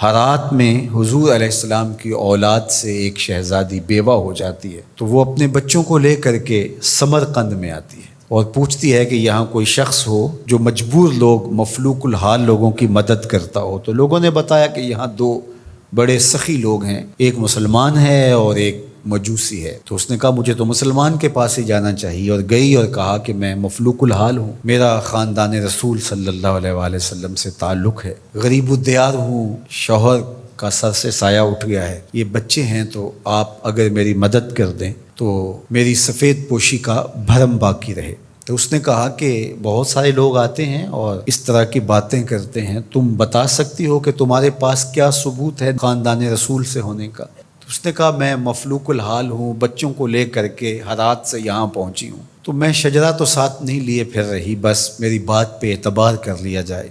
ہرات میں حضور علیہ السلام کی اولاد سے ایک شہزادی بیوہ ہو جاتی ہے، تو وہ اپنے بچوں کو لے کر کے سمرقند میں آتی ہے اور پوچھتی ہے کہ یہاں کوئی شخص ہو جو مجبور لوگ، مفلوک الحال لوگوں کی مدد کرتا ہو۔ تو لوگوں نے بتایا کہ یہاں دو بڑے سخی لوگ ہیں، ایک مسلمان ہے اور ایک مجوسی ہے۔ تو اس نے کہا مجھے تو مسلمان کے پاس ہی جانا چاہیے، اور گئی اور کہا کہ میں مفلوک الحال ہوں، میرا خاندان رسول صلی اللہ علیہ وآلہ وسلم سے تعلق ہے، غریب الدیار ہوں، شوہر کا سر سے سایہ اٹھ گیا ہے، یہ بچے ہیں، تو آپ اگر میری مدد کر دیں تو میری سفید پوشی کا بھرم باقی رہے۔ تو اس نے کہا کہ بہت سارے لوگ آتے ہیں اور اس طرح کی باتیں کرتے ہیں، تم بتا سکتی ہو کہ تمہارے پاس کیا ثبوت ہے خاندان رسول سے ہونے کا؟ تو اس نے کہا میں مفلوک الحال ہوں، بچوں کو لے کر کے ہرات سے یہاں پہنچی ہوں، تو میں شجرہ تو ساتھ نہیں لیے پھر رہی، بس میری بات پہ اعتبار کر لیا جائے۔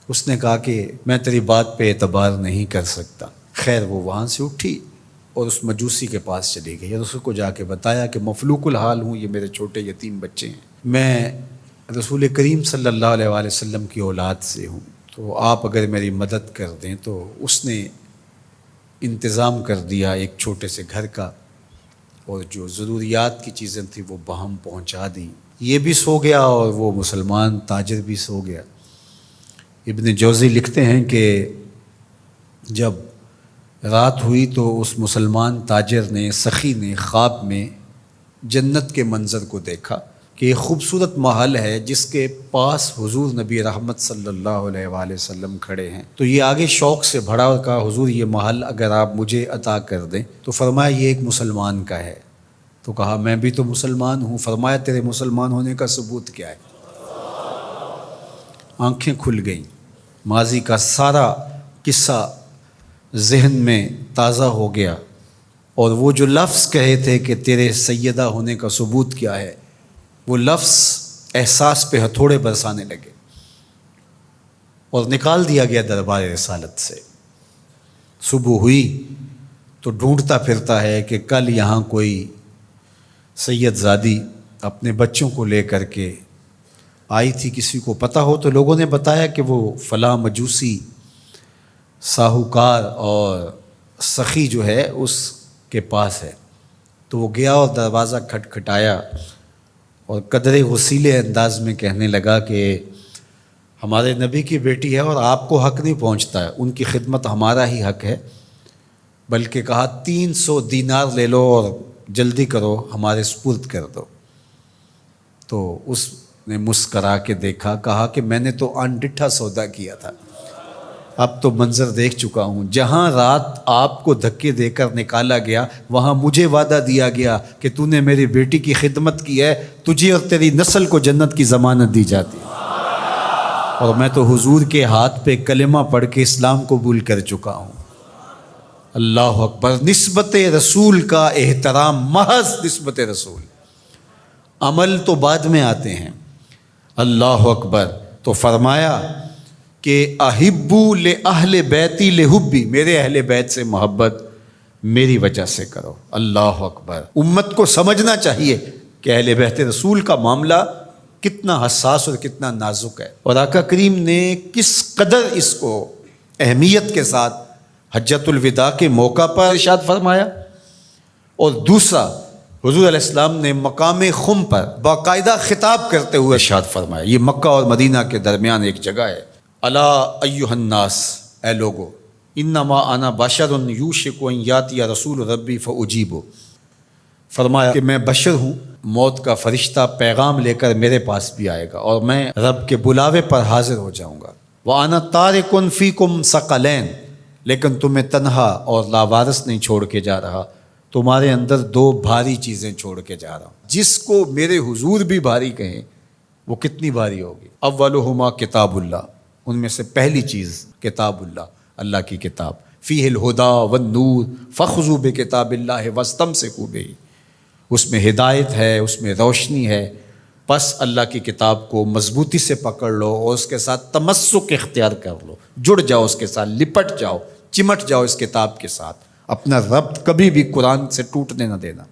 اس نے کہا کہ میں تیری بات پہ اعتبار نہیں کر سکتا۔ خیر وہ وہاں سے اٹھی اور اس مجوسی کے پاس چلی گئی اور اس کو جا کے بتایا کہ مفلوک الحال ہوں، یہ میرے چھوٹے یتیم بچے ہیں، میں رسول کریم صلی اللہ علیہ وآلہ وسلم کی اولاد سے ہوں، تو آپ اگر میری مدد کر دیں۔ تو اس نے انتظام کر دیا ایک چھوٹے سے گھر کا، اور جو ضروریات کی چیزیں تھیں وہ باہم پہنچا دیں۔ یہ بھی سو گیا اور وہ مسلمان تاجر بھی سو گیا۔ ابن جوزی لکھتے ہیں کہ جب رات ہوئی تو اس مسلمان تاجر نے، سخی نے، خواب میں جنت کے منظر کو دیکھا کہ ایک خوبصورت محل ہے جس کے پاس حضور نبی رحمت صلی اللہ علیہ وآلہ وسلم کھڑے ہیں۔ تو یہ آگے شوق سے بھرا اور کہا حضور یہ محل اگر آپ مجھے عطا کر دیں۔ تو فرمایا یہ ایک مسلمان کا ہے۔ تو کہا میں بھی تو مسلمان ہوں۔ فرمایا تیرے مسلمان ہونے کا ثبوت کیا ہے؟ آنکھیں کھل گئیں، ماضی کا سارا قصہ ذہن میں تازہ ہو گیا، اور وہ جو لفظ کہے تھے کہ تیرے سیدہ ہونے کا ثبوت کیا ہے، وہ لفظ احساس پہ ہتھوڑے برسانے لگے اور نکال دیا گیا دربار رسالت سے۔ صبح ہوئی تو ڈھونڈتا پھرتا ہے کہ کل یہاں کوئی سید زادی اپنے بچوں کو لے کر کے آئی تھی، کسی کو پتہ ہو تو لوگوں نے بتایا کہ وہ فلاں مجوسی ساہوکار اور سخی جو ہے اس کے پاس ہے۔ تو وہ گیا اور دروازہ کھٹکھٹایا اور قدرے غسیلے انداز میں کہنے لگا کہ ہمارے نبی کی بیٹی ہے اور آپ کو حق نہیں پہنچتا ہے، ان کی خدمت ہمارا ہی حق ہے، بلکہ کہا 300 دینار لے لو اور جلدی کرو ہمارے سپرد کر دو۔ تو اس نے مسکرا کے دیکھا، کہا کہ میں نے تو انڈٹھا سودا کیا تھا، اب تو منظر دیکھ چکا ہوں، جہاں رات آپ کو دھکے دے کر نکالا گیا وہاں مجھے وعدہ دیا گیا کہ تو نے میری بیٹی کی خدمت کی ہے، تجھے اور تیری نسل کو جنت کی ضمانت دی جاتی ہے، اور میں تو حضور کے ہاتھ پہ کلمہ پڑھ کے اسلام قبول کر چکا ہوں۔ اللہ اکبر۔ نسبت رسول کا احترام، محض نسبت رسول، عمل تو بعد میں آتے ہیں۔ اللہ اکبر۔ تو فرمایا کہ احبو لأہل بیتی لحبی، میرے اہل بیت سے محبت میری وجہ سے کرو۔ اللہ اکبر۔ امت کو سمجھنا چاہیے کہ اہل بیت رسول کا معاملہ کتنا حساس اور کتنا نازک ہے، اور آقا کریم نے کس قدر اس کو اہمیت کے ساتھ حجۃ الوداع کے موقع پر ارشاد فرمایا، اور دوسرا حضور علیہ السلام نے مقام خم پر باقاعدہ خطاب کرتے ہوئے ارشاد فرمایا۔ یہ مکہ اور مدینہ کے درمیان ایک جگہ ہے۔ الا ایھا الناس، اے لوگو، انما انا بشر یوشک ان یاتی رسول ربی فاجیب، فرمایا کہ میں بشر ہوں، موت کا فرشتہ پیغام لے کر میرے پاس بھی آئے گا اور میں رب کے بلاوے پر حاضر ہو جاؤں گا۔ وانا تارک فیکم ثقلین، لیکن تمہیں تنہا اور لاوارث نہیں چھوڑ کے جا رہا، تمہارے اندر دو بھاری چیزیں چھوڑ کے جا رہا ہوں، جس کو میرے حضور بھی بھاری کہیں وہ کتنی بھاری ہوگی۔ اولہما کتاب اللہ، ان میں سے پہلی چیز کتاب اللہ، اللہ کی کتاب، فیہ الہدی والنور فخذوا بکتاب اللہ واستمسکوا بہ، اس میں ہدایت ہے، اس میں روشنی ہے، پس اللہ کی کتاب کو مضبوطی سے پکڑ لو اور اس کے ساتھ تمسک اختیار کر لو، جڑ جاؤ اس کے ساتھ، لپٹ جاؤ، چمٹ جاؤ اس کتاب کے ساتھ، اپنا ربط کبھی بھی قرآن سے ٹوٹنے نہ دینا،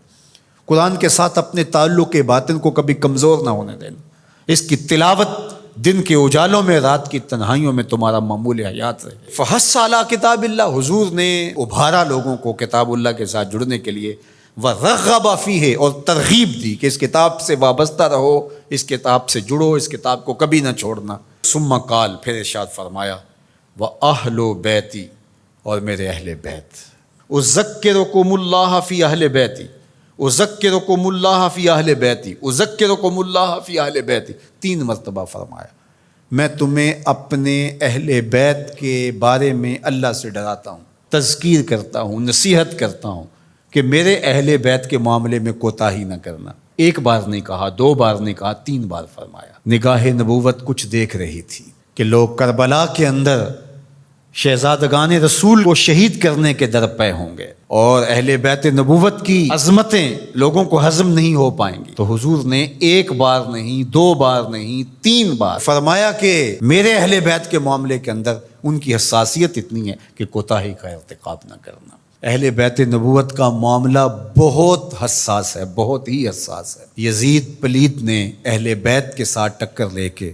قرآن کے ساتھ اپنے تعلق باطن کو کبھی کمزور نہ ہونے دینا، اس کی تلاوت دن کے اجالوں میں رات کی تنہائیوں میں تمہارا معمول حیات رہے۔ فحث علی کتاب اللہ، حضور نے ابھارا لوگوں کو کتاب اللہ کے ساتھ جڑنے کے لیے، وَرَغَّبَ فِيهِ، اور ترغیب دی کہ اس کتاب سے وابستہ رہو، اس کتاب سے جڑو، اس کتاب کو کبھی نہ چھوڑنا۔ ثم قال، پھر ارشاد فرمایا، وَأَهْلُ بَيْتِي، اور میرے اہل بیت، اذکرکم اللہ فی اہل بیتی، اذکرکم اللہ فی اہل بیتی، اذکرکم اللہ فی اہل بیتی، 3 مرتبہ فرمایا، میں تمہیں اپنے اہل بیت کے بارے میں اللہ سے ڈراتا ہوں، تذکیر کرتا ہوں، نصیحت کرتا ہوں کہ میرے اہل بیت کے معاملے میں کوتاہی نہ کرنا۔ 1 بار نہیں کہا، 2 بار نہیں کہا، 3 بار فرمایا۔ نگاہ نبوت کچھ دیکھ رہی تھی کہ لوگ کربلا کے اندر شہزادگان رسول کو شہید کرنے کے درپے ہوں گے، اور اہل بیت نبوت کی عظمتیں لوگوں کو ہضم نہیں ہو پائیں گی، تو حضور نے 1 بار نہیں، 2 بار نہیں، 3 بار فرمایا کہ میرے اہل بیت کے معاملے کے اندر ان کی حساسیت اتنی ہے کہ کوتاہی کا ارتکاب نہ کرنا۔ اہل بیت نبوت کا معاملہ بہت حساس ہے، بہت ہی حساس ہے۔ یزید پلیت نے اہل بیت کے ساتھ ٹکر لے کے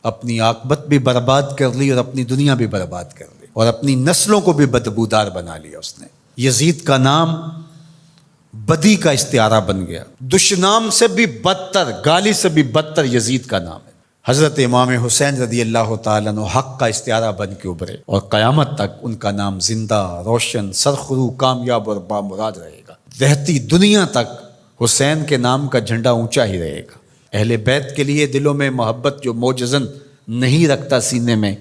اپنی عاقبت بھی برباد کر لی اور اپنی دنیا بھی برباد کر لی، اور اپنی نسلوں کو بھی بدبودار بنا لیا اس نے۔ یزید کا نام بدی کا استعارہ بن گیا، دشنام سے بھی بدتر، گالی سے بھی بدتر یزید کا نام ہے۔ حضرت امام حسین رضی اللہ تعالیٰ عنہ حق کا استعارہ بن کے ابھرے، اور قیامت تک ان کا نام زندہ، روشن، سرخرو، کامیاب اور بامراد رہے گا۔ رہتی دنیا تک حسین کے نام کا جھنڈا اونچا ہی رہے گا۔ اہل بیت کے لیے دلوں میں محبت جو موجزن نہیں رکھتا سینے میں،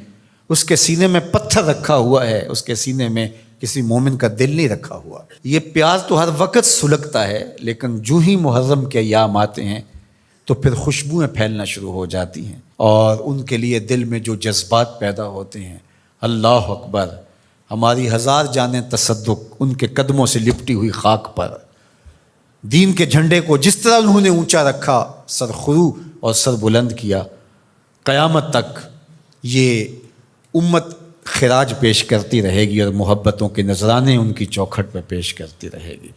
اس کے سینے میں پتھر رکھا ہوا ہے، اس کے سینے میں کسی مومن کا دل نہیں رکھا ہوا۔ یہ پیاز تو ہر وقت سلگتا ہے، لیکن جو ہی محرم کے ایام آتے ہیں تو پھر خوشبوئیں پھیلنا شروع ہو جاتی ہیں، اور ان کے لیے دل میں جو جذبات پیدا ہوتے ہیں، اللہ اکبر، ہماری 1000 جانیں تصدق ان کے قدموں سے لپٹی ہوئی خاک پر۔ دین کے جھنڈے کو جس طرح انہوں نے اونچا رکھا، سر خرو اور سر بلند کیا، قیامت تک یہ امت خراج پیش کرتی رہے گی اور محبتوں کے نذرانے ان کی چوکھٹ پہ پیش کرتی رہے گی۔